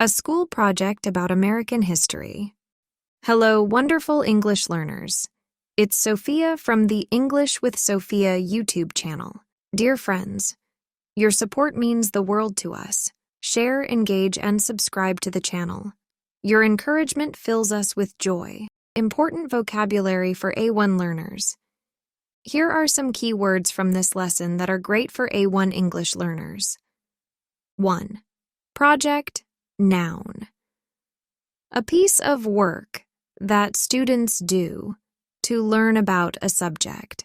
A school project about American history. Hello, wonderful English learners. It's Sophia from the English with Sophia YouTube channel. Dear friends, your support means the world to us. Share, engage, and subscribe to the channel. Your encouragement fills us with joy. Important vocabulary for A1 learners. Here are some key words from this lesson that are great for A1 English learners. 1. Project, noun. A piece of work that students do to learn about a subject.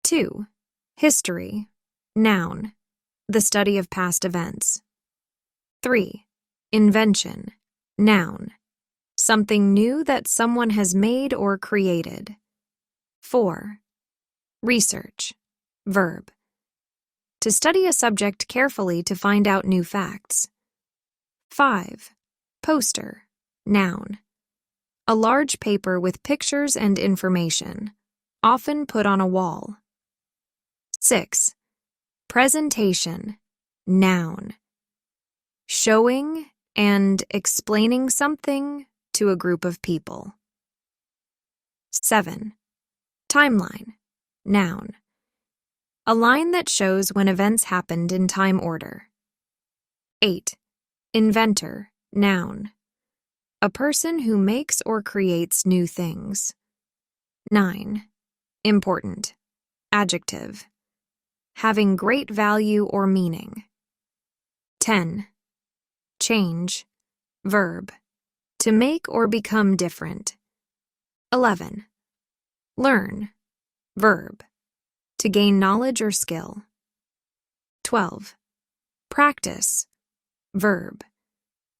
2. History, noun. The study of past events. 3. Invention, noun. Something new that someone has made or created. 4. Research, verb. To study a subject carefully to find out new facts. 5. Poster, noun. A large paper with pictures and information, often put on a wall. 6. Presentation, noun. Showing and explaining something to a group of people. 7. Timeline, noun. A line that shows when events happened in time order. 8. Inventor, noun. A person who makes or creates new things. 9. Important, adjective. Having great value or meaning. 10. Change, verb. To make or become different. 11. Learn, verb. To gain knowledge or skill. 12. Practice, verb.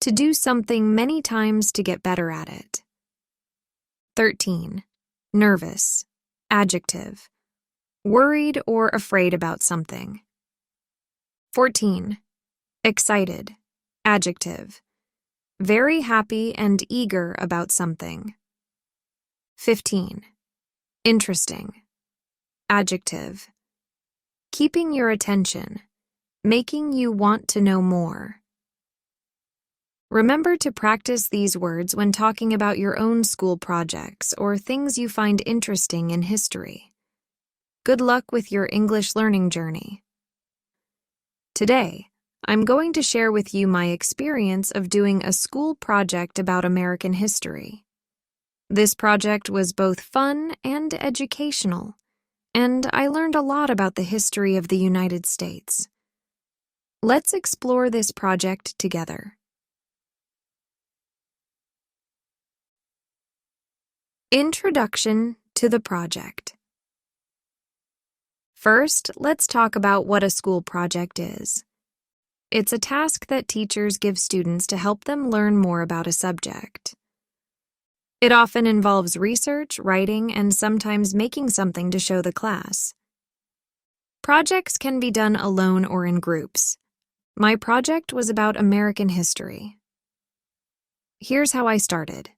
To do something many times to get better at it. 13. Nervous, adjective. Worried or afraid about something. 14. Excited, adjective. Very happy and eager about something. 15. Interesting, adjective. Keeping your attention, making you want to know more. Remember to practice these words when talking about your own school projects or things you find interesting in history. Good luck with your English learning journey. Today, I'm going to share with you my experience of doing a school project about American history. This project was both fun and educational, and I learned a lot about the history of the United States. Let's explore this project together. Introduction to the project. First, let's talk about what a school project is. It's a task that teachers give students to help them learn more about a subject. It often involves research, writing, and sometimes making something to show the class. Projects can be done alone or in groups. My project was about American history. Here's how I started.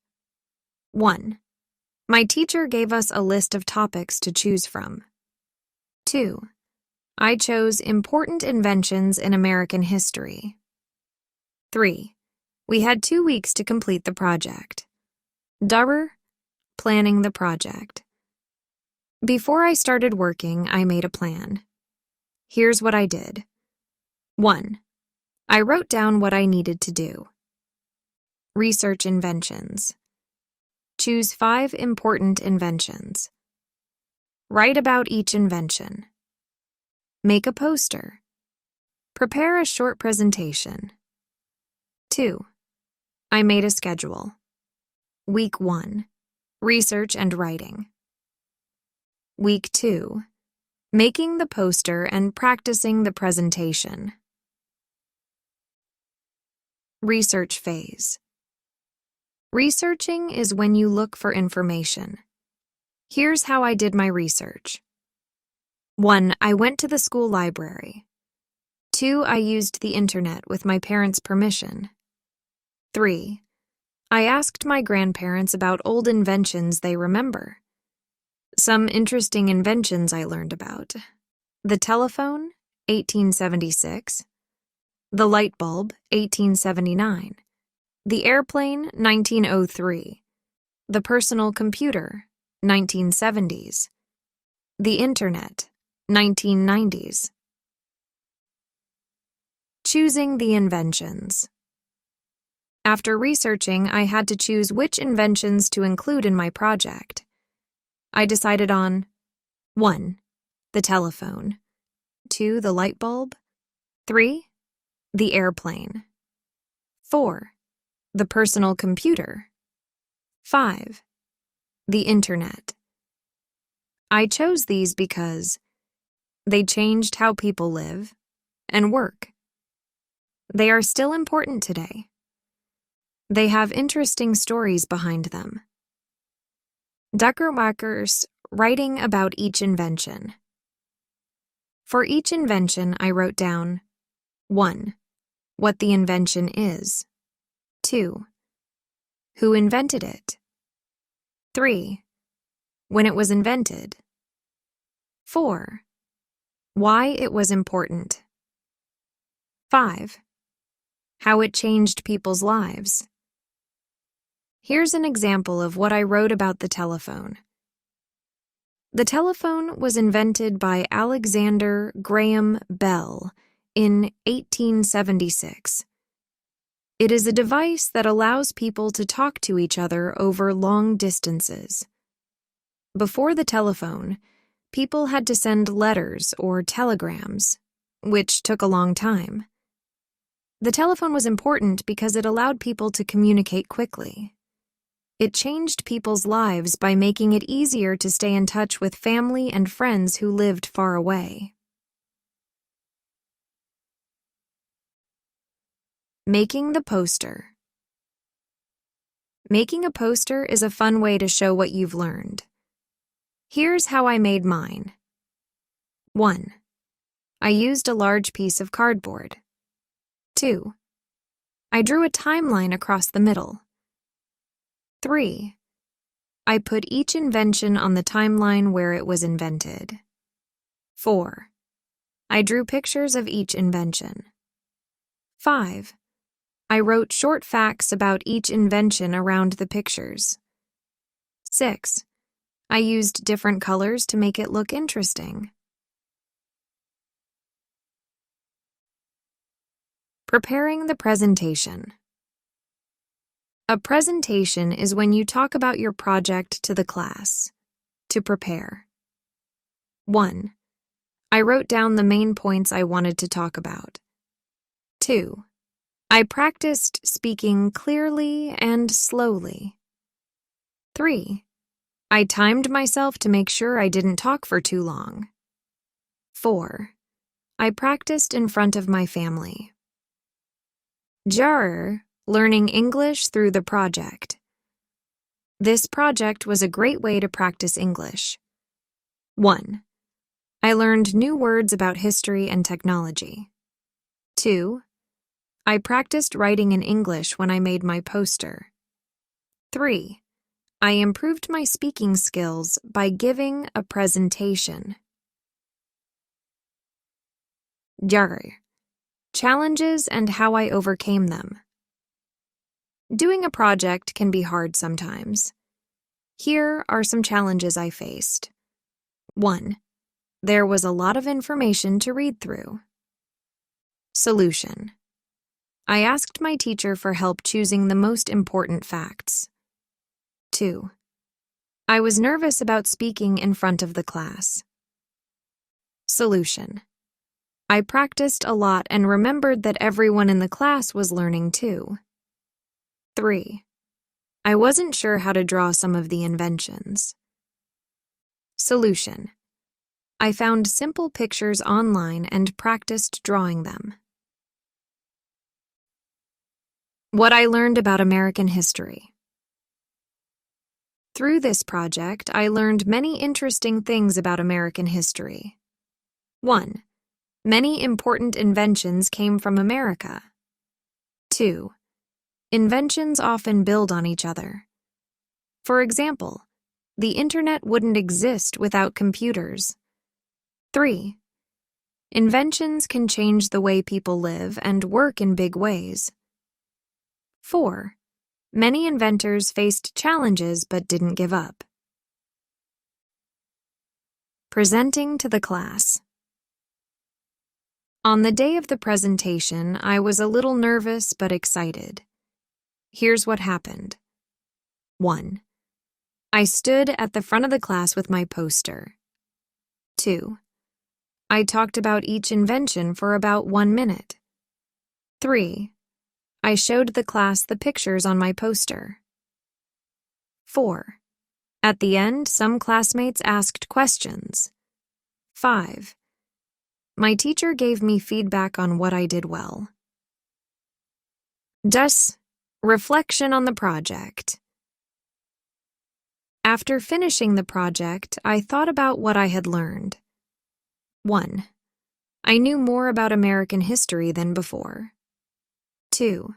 1. My teacher gave us a list of topics to choose from. 2. I chose important inventions in American history. 3. We had 2 weeks to complete the project. Planning the project. Before I started working, I made a plan. Here's what I did. 1. I wrote down what I needed to do. Research inventions. Choose 5 important inventions. Write about each invention. Make a poster. Prepare a short presentation. 2. I made a schedule. Week 1. Research and writing. Week 2. Making the poster and practicing the presentation. Research phase. Researching is when you look for information. Here's how I did my research. 1. I went to the school library. 2. I used the internet with my parents' permission. 3. I asked my grandparents about old inventions they remember. Some interesting inventions I learned about. The telephone, 1876. The light bulb, 1879. The airplane, 1903. The personal computer, 1970s. The internet, 1990s. Choosing the inventions. After researching, I had to choose which inventions to include in my project. I decided on 1. The telephone, 2. The light bulb, 3. The airplane, 4. The personal computer, 5. The internet. I chose these because they changed how people live and work. They are still important today. They have interesting stories behind them. Deckermakers writing about each invention. For each invention, I wrote down 1. What the invention is. 2. Who invented it. 3. When it was invented. 4. Why it was important. 5. How it changed people's lives. Here's an example of what I wrote about the telephone. The telephone was invented by Alexander Graham Bell in 1876. It is a device that allows people to talk to each other over long distances. Before the telephone, people had to send letters or telegrams, which took a long time. The telephone was important because it allowed people to communicate quickly. It changed people's lives by making it easier to stay in touch with family and friends who lived far away. Making the poster. Making a poster is a fun way to show what you've learned. Here's how I made mine. 1. I used a large piece of cardboard. 2. I drew a timeline across the middle. 3. I put each invention on the timeline where it was invented. 4. I drew pictures of each invention. 5. I wrote short facts about each invention around the pictures. 6. I used different colors to make it look interesting. Preparing the presentation. A presentation is when you talk about your project to the class. To prepare. 1. I wrote down the main points I wanted to talk about. 2. I practiced speaking clearly and slowly. 3. I timed myself to make sure I didn't talk for too long. 4. I practiced in front of my family. Learning English through the project. This project was a great way to practice English. 1. I learned new words about history and technology. 2. I practiced writing in English when I made my poster. 3. I improved my speaking skills by giving a presentation. Challenges and how I overcame them. Doing a project can be hard sometimes. Here are some challenges I faced. 1. There was a lot of information to read through. Solution. I asked my teacher for help choosing the most important facts. 2. I was nervous about speaking in front of the class. Solution. I practiced a lot and remembered that everyone in the class was learning too. 3. I wasn't sure how to draw some of the inventions. Solution. I found simple pictures online and practiced drawing them. What I learned about American history. Through this project, I learned many interesting things about American history. 1. Many important inventions came from America. 2. Inventions often build on each other. For example, the internet wouldn't exist without computers. 3. Inventions can change the way people live and work in big ways. 4. Many inventors faced challenges but didn't give up. Presenting to the class. On the day of the presentation, I was a little nervous but excited. Here's what happened. 1. I stood at the front of the class with my poster. 2. I talked about each invention for about 1 minute. 3. I showed the class the pictures on my poster. 4. At the end, some classmates asked questions. 5. My teacher gave me feedback on what I did well. Das. Reflection on the project. After finishing the project, I thought about what I had learned. 1. I knew more about American history than before. 2.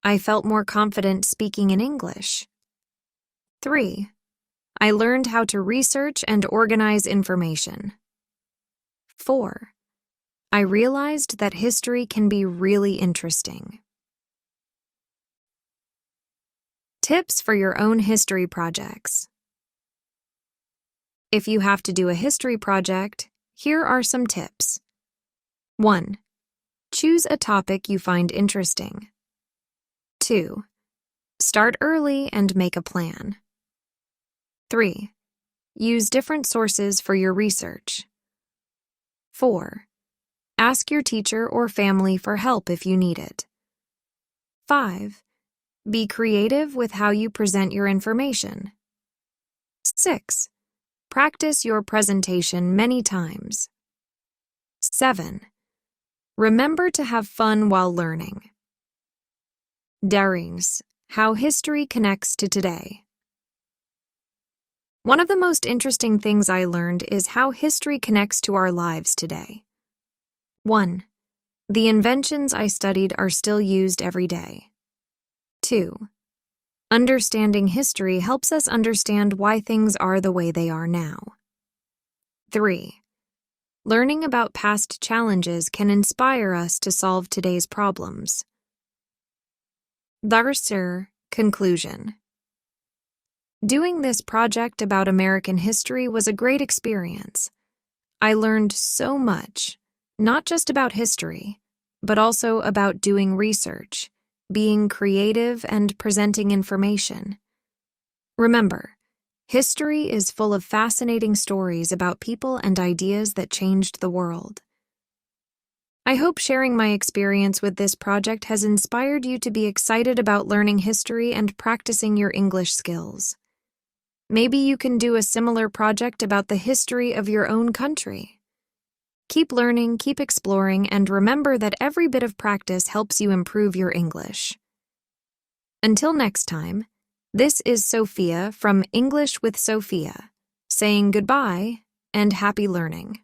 I felt more confident speaking in English. 3. I learned how to research and organize information. 4. I realized that history can be really interesting. Tips for your own history projects. If you have to do a history project, here are some tips. 1. Choose a topic you find interesting. 2. Start early and make a plan. 3. Use different sources for your research. 4. Ask your teacher or family for help if you need it. 5. Be creative with how you present your information. 6. Practice your presentation many times. 7. Remember to have fun while learning. Darings, how history connects to today. One of the most interesting things I learned is how history connects to our lives today. 1. The inventions I studied are still used every day. 2. Understanding history helps us understand why things are the way they are now. 3. Learning about past challenges can inspire us to solve today's problems. Darser, conclusion. Doing this project about American history was a great experience. I learned so much, not just about history, but also about doing research, being creative, and presenting information. Remember, history is full of fascinating stories about people and ideas that changed the world. I hope sharing my experience with this project has inspired you to be excited about learning history and practicing your English skills. Maybe you can do a similar project about the history of your own country. Keep learning, keep exploring, and remember that every bit of practice helps you improve your English. Until next time, this is Sophia from English with Sophia, saying goodbye and happy learning.